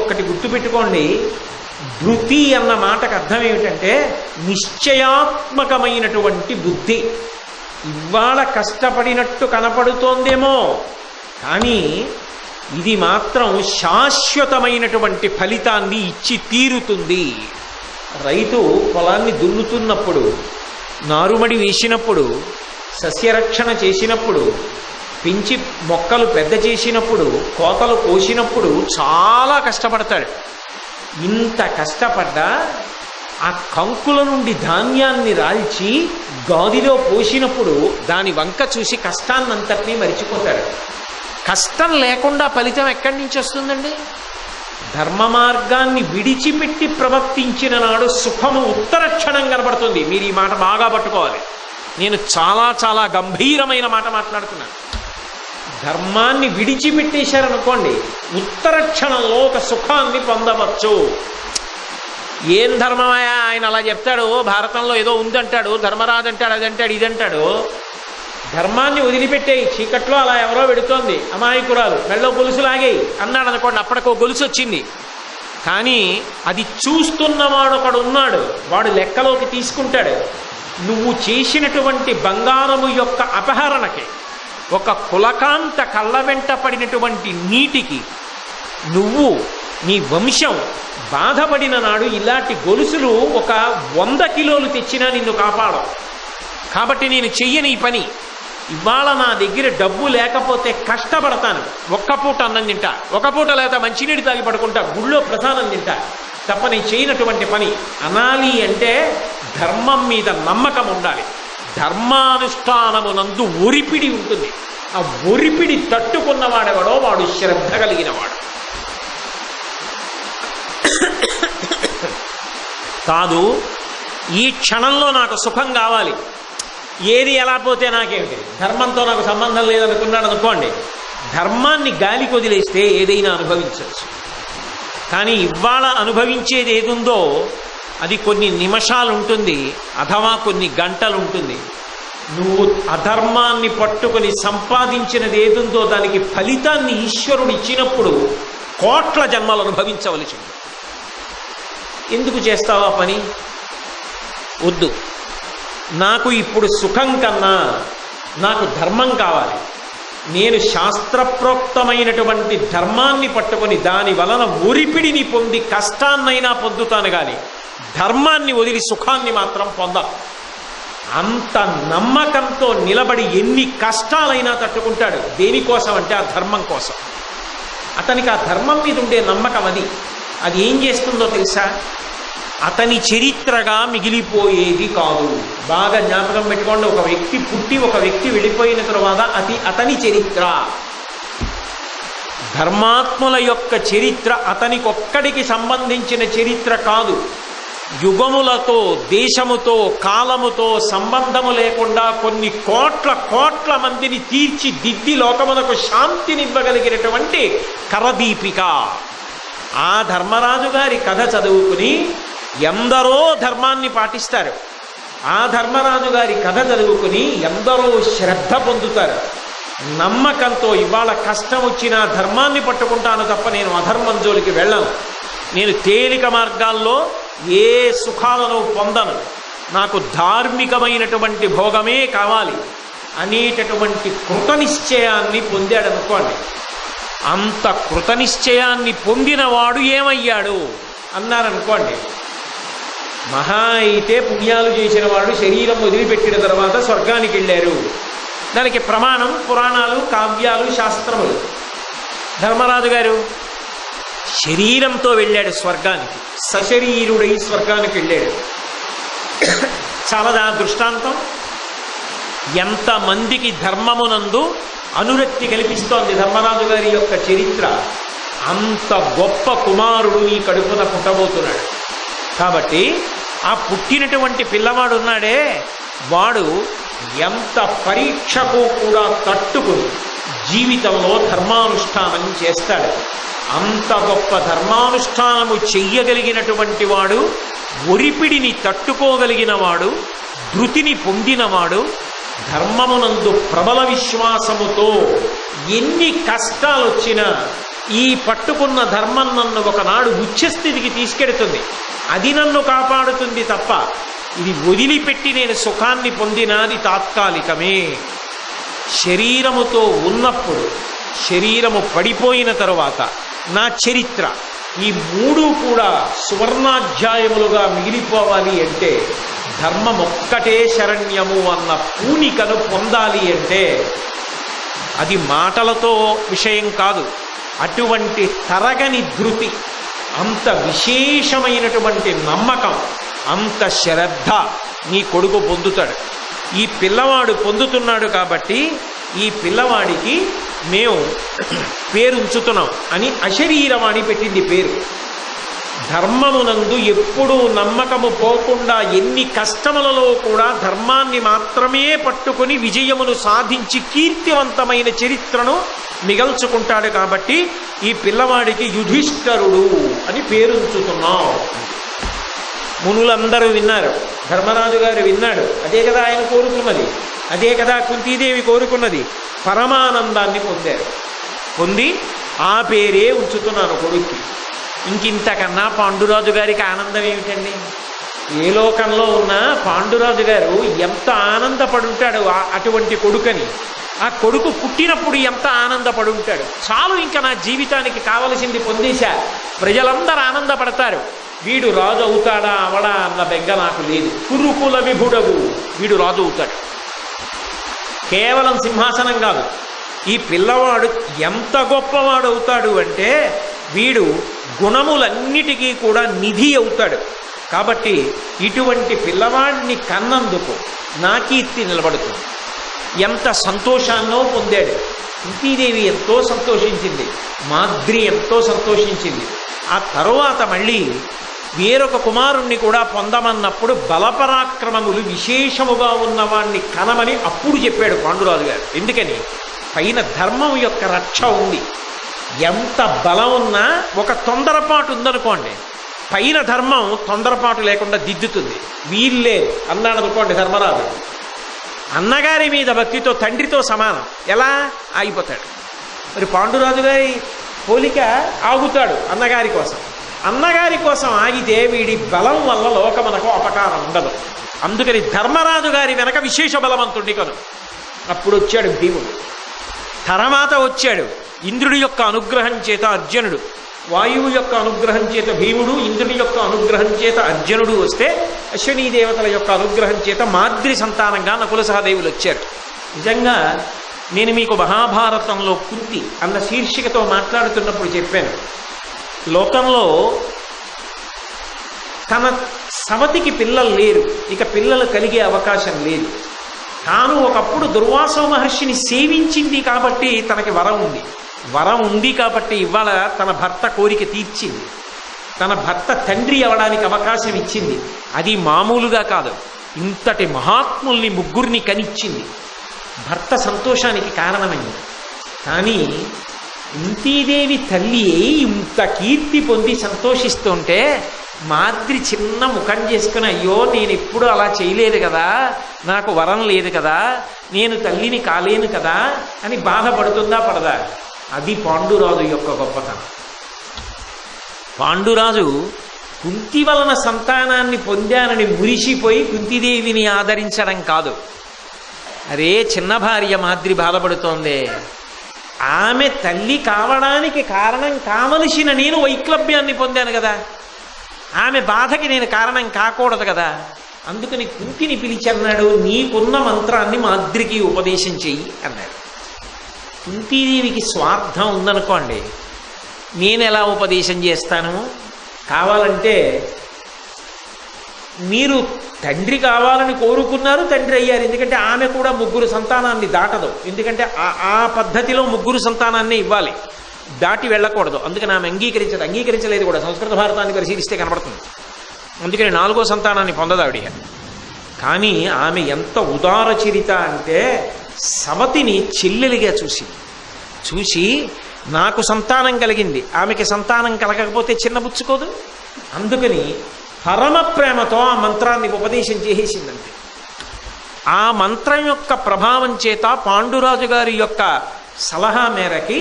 ఒకటి గుర్తుపెట్టుకోండి, ధృతి అన్న మాటకు అర్థం ఏమిటంటే నిశ్చయాత్మకమైనటువంటి బుద్ధి. ఇవాళ కష్టపడినట్టు కనపడుతోందేమో, కానీ ఇది మాత్రం శాశ్వతమైనటువంటి ఫలితాన్ని ఇచ్చి తీరుతుంది. రైతు పొలాన్ని దున్నుతున్నప్పుడు, నారుమడి వేసినప్పుడు, సస్యరక్షణ చేసినప్పుడు, పెంచి మొక్కలు పెద్ద చేసినప్పుడు, కోతలు కోసినప్పుడు చాలా కష్టపడతాడు. ఇంత కష్టపడ్డా ఆ కంకుల నుండి ధాన్యాన్ని రాల్చి గాదిలో పోసినప్పుడు దాని వంక చూసి కష్టాన్నంతటినీ మరిచిపోతాడు. కష్టం లేకుండా ఫలితం ఎక్కడి నుంచి వస్తుందండి? ధర్మ మార్గాన్ని విడిచిపెట్టి ప్రవర్తించిన నాడు సుఖము ఉత్తర క్షణం కనబడుతుంది. మీరు ఈ మాట బాగా పట్టుకోవాలి. నేను చాలా చాలా గంభీరమైన మాట మాట్లాడుతున్నాను. ధర్మాన్ని విడిచిపెట్టేశారనుకోండి, ఉత్తర క్షణంలో ఒక సుఖాన్ని పొందవచ్చు. ఏం ధర్మమయా, ఆయన అలా చెప్తాడు, భారతంలో ఏదో ఉందంటాడు, ధర్మరాజు అంటాడు, అదంటాడు, ఇదంటాడు. ధర్మాన్ని వదిలిపెట్టేయి, చీకట్లో అలా ఎవరో వెడుతోంది, అమాయకురాలు, మెళ్ళో గొలుసు లాగేయి అన్నాడు అనుకోండి, అప్పటికో గొలుసు వచ్చింది. కానీ అది చూస్తున్నవాడు ఒకడు ఉన్నాడు, వాడు లెక్కలోకి తీసుకుంటాడు. నువ్వు చేసినటువంటి బంగారము యొక్క అపహరణకి, ఒక కులకాంత కళ్ళ వెంట పడినటువంటి నీటికి నువ్వు నీ వంశం బాధపడిన నాడు ఇలాంటి గొలుసులు ఒక 100 కిలోలు తెచ్చినా నిన్ను కాపాడవు. కాబట్టి నేను చెయ్యని ఈ పని. ఇవాళ నా దగ్గర డబ్బు లేకపోతే కష్టపడతాను, ఒక్క పూట అన్నం తింటా, ఒక పూట లేదా మంచినీళ్ళు తాగి పడుకుంటా, గుళ్ళో ప్రసాదం తింటా, తప్ప నేను చేయనటువంటి పని అనాలి అంటే ధర్మం మీద నమ్మకం ఉండాలి. ధర్మానుష్ఠానమునందు ఒరిపిడి ఉంటుంది. ఆ ఒరిపిడి తట్టుకున్నవాడెవడో వాడు శ్రద్ధ కలిగినవాడు. కాదు, ఈ క్షణంలో నాకు సుఖం కావాలి, ఏది ఎలా పోతే నాకేమిటి, ధర్మంతో నాకు సంబంధం లేదనుకున్నాడు అనుకోండి, ధర్మాన్ని గాలికి వదిలేస్తే ఏదైనా అనుభవించవచ్చు. కానీ ఇవాళ అనుభవించేది ఏదుందో అది కొన్ని నిమిషాలు ఉంటుంది, అథవా కొన్ని గంటలు ఉంటుంది. నువ్వు అధర్మాన్ని పట్టుకొని సంపాదించినది ఏదుందో దానికి ఫలితాన్ని ఈశ్వరుడు ఇచ్చినప్పుడు కోట్ల జన్మలు అనుభవించవలసి. ఎందుకు చేస్తావా పని? వద్దు, నాకు ఇప్పుడు సుఖం కన్నా నాకు ధర్మం కావాలి. నేను శాస్త్రప్రోక్తమైనటువంటి ధర్మాన్ని పట్టుకొని దాని వలన ఒరిపిడిని పొంది కష్టాన్నైనా పొందుతాను, కానీ ధర్మాన్ని వదిలి సుఖాన్ని మాత్రం పొంద. అంత నమ్మకంతో నిలబడి ఎన్ని కష్టాలైనా తట్టుకుంటాడు. దేనికోసం అంటే ఆ ధర్మం కోసం. అతనికి ఆ ధర్మం మీద ఉండే నమ్మకం అది ఏం చేస్తుందో తెలుసా? అతని చరిత్రగా మిగిలిపోయేది కాదు. బాగా జ్ఞాపకం పెట్టుకోండి. ఒక వ్యక్తి పుట్టి ఒక వ్యక్తి వెళ్ళిపోయిన తరువాత అతని చరిత్ర, ధర్మాత్ముల యొక్క చరిత్ర అతనికి ఒక్కడికి సంబంధించిన చరిత్ర కాదు. యుగములతో, దేశముతో, కాలముతో సంబంధము లేకుండా కొన్ని కోట్ల మందిని తీర్చిదిద్ది లోకమునకు శాంతినివ్వగలిగినటువంటి కరదీపిక. ఆ ధర్మరాజు గారి కథ చదువుకుని ఎందరో ధర్మాన్ని పాటిస్తారు. ఆ ధర్మరాజు గారి కథ చదువుకుని ఎందరో శ్రద్ధ పొందుతారు. నమ్మకంతో ఇవాళ కష్టం వచ్చినా ధర్మాన్ని పట్టుకుంటాను తప్ప నేను అధర్మం జోలికి వెళ్ళను. నేను తేలిక మార్గాల్లో ఏ సుఖాలను పొందను, నాకు ధార్మికమైనటువంటి భోగమే కావాలి అనేటటువంటి కృతనిశ్చయాన్ని పొందాడనుకోండి. అంత కృతనిశ్చయాన్ని పొందినవాడు ఏమయ్యాడు అన్నారనుకోండి, మహా అయితే పుణ్యాలు చేసిన వాడు శరీరం వదిలిపెట్టిన తర్వాత స్వర్గానికి వెళ్ళారు. దానికి ప్రమాణం పురాణాలు, కావ్యాలు, శాస్త్రములు. ధర్మరాజు గారు శరీరంతో వెళ్ళాడు స్వర్గానికి, సశరీరుడై స్వర్గానికి వెళ్ళాడు. చాలా దృష్టాంతం. ఎంతమందికి ధర్మమునందు అనురక్తి కల్పిస్తోంది ధర్మరాజు గారి యొక్క చరిత్ర. అంత గొప్ప కుమారుడు ఈ కడుపున పుట్టబోతున్నాడు. కాబట్టి ఆ పుట్టినటువంటి పిల్లవాడు ఉన్నాడే, వాడు ఎంత పరీక్షకు కూడా తట్టుకుని జీవితంలో ధర్మానుష్ఠానం చేస్తాడు. అంత గొప్ప ధర్మానుష్ఠానము చెయ్యగలిగినటువంటి వాడు, ఒరిపిడిని తట్టుకోగలిగిన వాడు, ధృతిని పొందినవాడు, ధర్మమునందు ప్రబల విశ్వాసముతో ఎన్ని కష్టాలు వచ్చినా ఈ పట్టుకున్న ధర్మం నన్ను ఒకనాడు ఉచ్ఛస్థితికి తీసుకెడుతుంది, అది నన్ను కాపాడుతుంది తప్ప ఇది వదిలిపెట్టి నేను సుఖాన్ని పొందినాది తాత్కాలికమే. శరీరముతో ఉన్నప్పుడు, శరీరము పడిపోయిన తరువాత నా చరిత్ర, ఈ మూడు కూడా సువర్ణాధ్యాయములుగా మిగిలిపోవాలి అంటే ధర్మం ఒక్కటే శరణ్యము అన్న పూనికను పొందాలి అంటే అది మాటలతో విషయం కాదు. అటువంటి తరగని ధృతి, అంత విశేషమైనటువంటి నమ్మకం, అంత శ్రద్ధ నీ కొడుకు పొందుతాడు. ఈ పిల్లవాడు పొందుతున్నాడు కాబట్టి ఈ పిల్లవాడికి మేము పేరుంచుతున్నాం అని అశరీరవాణి పెట్టింది పేరు. ధర్మమునందు ఎప్పుడూ నమ్మకము పోకుండా ఎన్ని కష్టములలో కూడా ధర్మాన్ని మాత్రమే పట్టుకుని విజయమును సాధించి కీర్తివంతమైన చరిత్రను మిగల్చుకుంటాడు కాబట్టి ఈ పిల్లవాడికి యుధిష్ఠరుడు అని పేరుంచుతున్నాం. మునులందరూ విన్నారు, ధర్మరాజు గారు విన్నాడు. అదే కదా ఆయన కోరుకున్నది, అదే కదా కుంతీదేవి కోరుకున్నది. పరమానందాన్ని పొందారు. పొంది ఆ పేరే ఉంచుతున్నాను కొడుక్కి. ఇంకింతకన్నా పాండురాజు గారికి ఆనందం ఏమిటండి? ఏ లోకంలో ఉన్నా పాండురాజు గారు ఎంత ఆనందపడుంటాడు అటువంటి కొడుకని. ఆ కొడుకు పుట్టినప్పుడు ఎంత ఆనందపడుంటాడు. చాలు, ఇంకా నా జీవితానికి కావలసింది పొందేశా, ప్రజలందరూ ఆనందపడతారు, వీడు రాజు అవుతాడా అవడా అన్న బెంగ నాకు లేదు. కురుకుల విభుడవు, వీడు రాజు అవుతాడు. కేవలం సింహాసనం కాదు, ఈ పిల్లవాడు ఎంత గొప్పవాడు అవుతాడు అంటే వీడు గుణములన్నిటికీ కూడా నిధి అవుతాడు. కాబట్టి ఇటువంటి పిల్లవాడిని కన్నందుకు నా కీర్తి నిలబడుతుంది. ఎంత సంతోషాన్నో పొందాడు. కుంతీదేవి ఎంతో సంతోషించింది, మాద్రి ఎంతో సంతోషించింది. ఆ తరువాత మళ్ళీ వేరొక కుమారుణ్ణి కూడా పొందమన్నప్పుడు బలపరాక్రమములు విశేషముగా ఉన్నవాణ్ణి కనమని అప్పుడు చెప్పాడు పాండురాజు గారు. ఎందుకని? పైన ధర్మం యొక్క రక్ష ఉంది. ఎంత బలం ఉన్నా ఒక తొందరపాటు ఉందనుకోండి, పైన ధర్మం తొందరపాటు లేకుండా దిద్దుతుంది. వీళ్ళే అన్నాడు అనుకోండి ధర్మరాజు, అన్నగారి మీద భక్తితో తండ్రితో సమానం, ఎలా ఆగిపోతాడు. మరి పాండురాజు గారి పోలిక ఆగుతాడు అన్నగారి కోసం. అన్నగారి కోసం ఆగితే వీడి బలం వల్ల లోకమునకు అపకారం ఉండదు. అందుకని ధర్మరాజు గారి వెనక విశేష బలవంతుడి కను. అప్పుడు వచ్చాడు భీముడు. తర్వాత వచ్చాడు ఇంద్రుడి యొక్క అనుగ్రహం చేత అర్జునుడు, వాయువు యొక్క అనుగ్రహం చేత భీముడు, ఇంద్రుడి యొక్క అనుగ్రహం చేత అర్జునుడు వస్తే అశ్వినీ దేవతల యొక్క అనుగ్రహం చేత మాద్రి సంతానంగా నకుల సహదేవులు వచ్చారు. నిజంగా నేను మీకు మహాభారతంలో కుంతి అన్న శీర్షికతో మాట్లాడుతున్నప్పుడు చెప్పాను, లోకంలో తన సవతికి పిల్లలు లేరు, ఇక పిల్లలు కలిగే అవకాశం లేదు. తాను ఒకప్పుడు దుర్వాసో మహర్షిని సేవించింది కాబట్టి తనకి వరం ఉంది. వరం ఉంది కాబట్టి ఇవాళ తన భర్త కోరిక తీర్చింది, తన భర్త తండ్రి అవడానికి అవకాశం ఇచ్చింది. అది మామూలుగా కాదు, ఇంతటి మహాత్ముల్ని ముగ్గురిని కనిచ్చింది. భర్త సంతోషానికి కారణమైంది. కానీ కుంతీదేవి తల్లి ఇంత కీర్తి పొంది సంతోషిస్తుంటే మాద్రి చిన్న ముఖం చేసుకుని, అయ్యో నేను ఎప్పుడు అలా చేయలేదు కదా, నాకు వరం లేదు కదా, నేను తల్లిని కాలేను కదా అని బాధపడుతుందా పడదా? అది పాండురాజు యొక్క గొప్పతనం. పాండురాజు కుంతి వలన సంతానాన్ని పొందానని మురిసిపోయి కుంతీదేవిని ఆదరించడం కాదు. అరే చిన్న భార్య మాద్రి బాధపడుతోందే, ఆమె తల్లి కావడానికి కారణం కావలసిన నేను వైక్లభ్యాన్ని పొందాను కదా, ఆమె బాధకి నేను కారణం కాకూడదు కదా. అందుకని కుంతిని పిలిచి అన్నాడు, నీకున్న మంత్రాన్ని మాద్రికి ఉపదేశం చెయ్యి అన్నాడు. కుంతీదేవికి స్వార్థం ఉందనుకోండి, నేను ఎలా ఉపదేశం చేస్తాను? కావాలంటే మీరు తండ్రి కావాలని కోరుకున్నారు, తండ్రి అయ్యారు. ఎందుకంటే ఆమె కూడా ముగ్గురు సంతానాన్ని దాటదు. ఎందుకంటే ఆ పద్ధతిలో ముగ్గురు సంతానాన్ని ఇవ్వాలి, దాటి వెళ్ళకూడదు. అందుకని ఆమె అంగీకరించలేదు కూడా. సంస్కృత భారతాన్ని పరిశీలిస్తే కనబడుతుంది. అందుకని 4వ సంతానాన్ని పొందదావిడ. కానీ ఆమె ఎంత ఉదార చరిత అంటే సవతిని చెల్లెలిగా చూసి నాకు సంతానం కలిగింది, ఆమెకి సంతానం కలగకపోతే చిన్నబుచ్చుకోదు. అందుకని పరమ ప్రేమతో ఆ మంత్రాన్ని ఉపదేశం చేసేసిందంటే ఆ మంత్రం యొక్క ప్రభావం చేత పాండురాజు గారి యొక్క సలహా మేరకి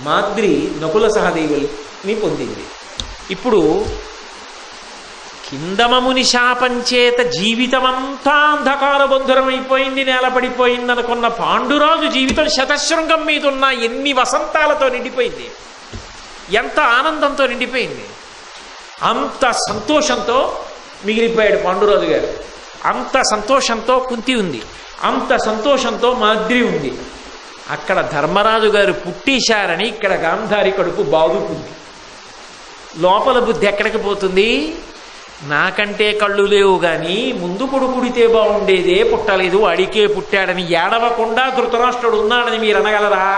మాద్రి నకుల సహదేవుల్ని పొందింది. ఇప్పుడు కిందమముని శాపంచేత జీవితమంతా అంధకార బంధురమైపోయింది, నేలపడిపోయింది అనుకున్న పాండురాజు జీవితం శతశృంగం మీద ఉన్న ఎన్ని వసంతాలతో నిండిపోయింది, ఎంత ఆనందంతో నిండిపోయింది. అంత సంతోషంతో మిగిలిపోయాడు పాండురాజు గారు. అంత సంతోషంతో కుంతి ఉంది, అంత సంతోషంతో మాద్రి ఉంది. అక్కడ ధర్మరాజు గారు పుట్టేశారని ఇక్కడ గాంధారి కడుపు బాదుకుంది. లోపల బుద్ధి ఎక్కడికి పోతుంది? నాకంటే కళ్ళు లేవు కానీ ముందు పుడితే బాగుండేదే, పుట్టలేదు అడికే పుట్టాడని ఏడవకుండా ధృతరాష్ట్రుడు ఉన్నాడని మీరు అనగలరా?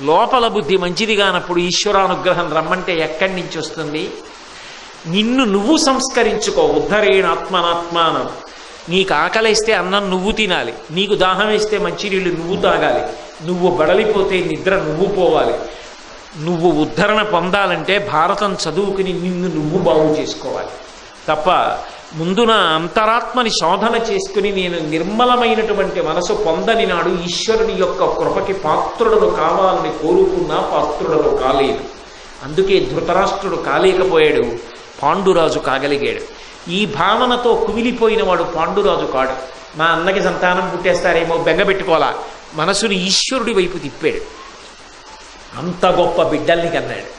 లోపల బుద్ధి మంచిది కానప్పుడు ఈశ్వరానుగ్రహం రమ్మంటే ఎక్కడి నుంచి వస్తుంది? నిన్ను నువ్వు సంస్కరించుకో. ఉద్ధరేణ ఆత్మనాత్మానం. నీకు ఆకలిస్తే అన్నం నువ్వు తినాలి, నీకు దాహం వేస్తే మంచినీళ్ళు నువ్వు తాగాలి, నువ్వు బడలిపోతే నిద్ర నువ్వు పోవాలి. నువ్వు ఉద్ధరణ పొందాలంటే భారతం చదువుకుని నిన్ను నువ్వు బాగు చేసుకోవాలి తప్ప ముందు నా అంతరాత్మని శోధన చేసుకుని నేను నిర్మలమైనటువంటి మనసు పొందని నాడు ఈశ్వరుని యొక్క కృపకి పాత్రుడను కావాలని కోరుకున్నా పాత్రుడను కాలేదు. అందుకే ధృతరాష్ట్రుడు కాలేకపోయాడు, పాండురాజు కాగలిగాడు. ఈ భావనతో కుమిలిపోయిన వాడు పాండురాజు కాడు. మా అన్నకి సంతానం పుట్టేస్తారేమో బెంగపెట్టుకోవాలా, మనసుని ఈశ్వరుడి వైపు తిప్పాడు. అంత గొప్ప బిడ్డల్ని కన్నాడు.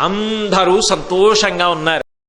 అందరూ సంతోషంగా ఉన్నారు.